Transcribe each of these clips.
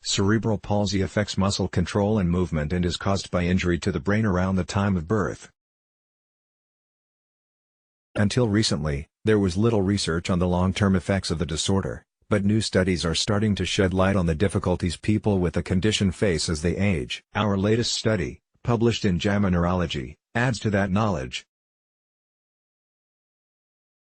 Cerebral palsy affects muscle control and movement and is caused by injury to the brain around the time of birth. Until recently, there was little research on the long-term effects of the disorder, but new studies are starting to shed light on the difficulties people with the condition face as they age. Our latest study, published in JAMA Neurology, adds to that knowledge.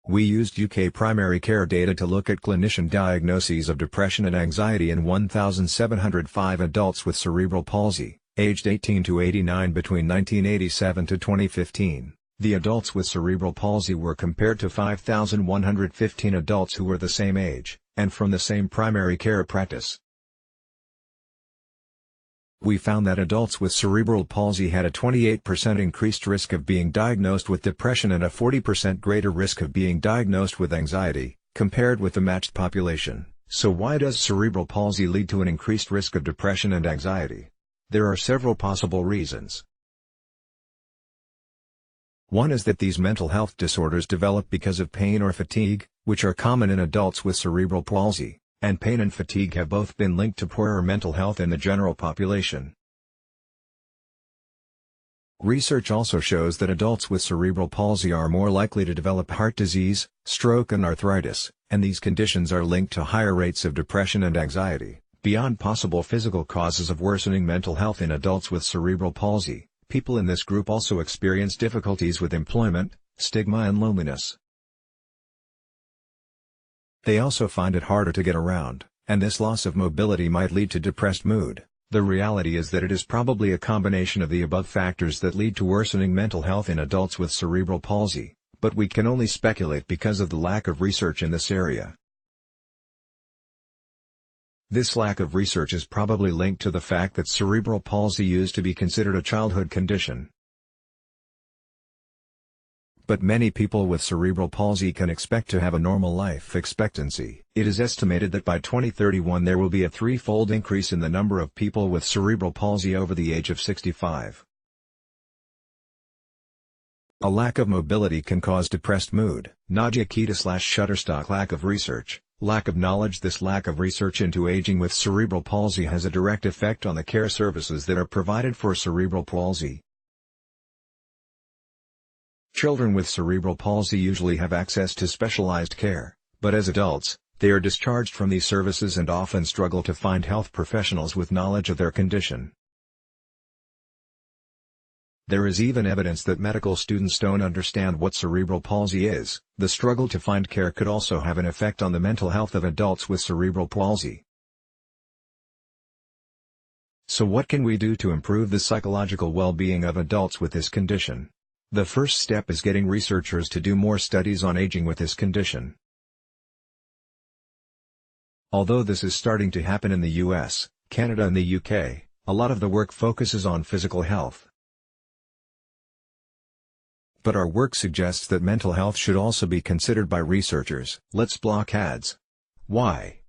We used UK primary care data to look at clinician diagnoses of depression and anxiety in 1,705 adults with cerebral palsy, aged 18 to 89 between 1987 to 2015. The adults with cerebral palsy were compared to 5,115 adults who were the same age, and from the same primary care practice. We found that adults with cerebral palsy had a 28% increased risk of being diagnosed with depression and a 40% greater risk of being diagnosed with anxiety, compared with the matched population. So why does cerebral palsy lead to an increased risk of depression and anxiety? There are several possible reasons. One is that these mental health disorders develop because of pain or fatigue, which are common in adults with cerebral palsy, and pain and fatigue have both been linked to poorer mental health in the general population. Research also shows that adults with cerebral palsy are more likely to develop heart disease, stroke and arthritis, and these conditions are linked to higher rates of depression and anxiety. Beyond possible physical causes of worsening mental health in adults with cerebral palsy, people in this group also experience difficulties with employment, stigma and loneliness. They also find it harder to get around, and this loss of mobility might lead to depressed mood. The reality is that it is probably a combination of the above factors that lead to worsening mental health in adults with cerebral palsy, but we can only speculate because of the lack of research in this area. This lack of research is probably linked to the fact that cerebral palsy used to be considered a childhood condition. But many people with cerebral palsy can expect to have a normal life expectancy. It is estimated that by 2031 there will be a threefold increase in the number of people with cerebral palsy over the age of 65. A lack of mobility can cause depressed mood. Nadia Kita/Shutterstock. Lack of research, lack of knowledge. This lack of research into aging with cerebral palsy has a direct effect on the care services that are provided for cerebral palsy. Children with cerebral palsy usually have access to specialized care, but as adults, they are discharged from these services and often struggle to find health professionals with knowledge of their condition. There is even evidence that medical students don't understand what cerebral palsy is. The struggle to find care could also have an effect on the mental health of adults with cerebral palsy. So what can we do to improve the psychological well-being of adults with this condition? The first step is getting researchers to do more studies on aging with this condition. Although this is starting to happen in the US, Canada and the UK, a lot of the work focuses on physical health. But our work suggests that mental health should also be considered by researchers. Let's block ads. Why?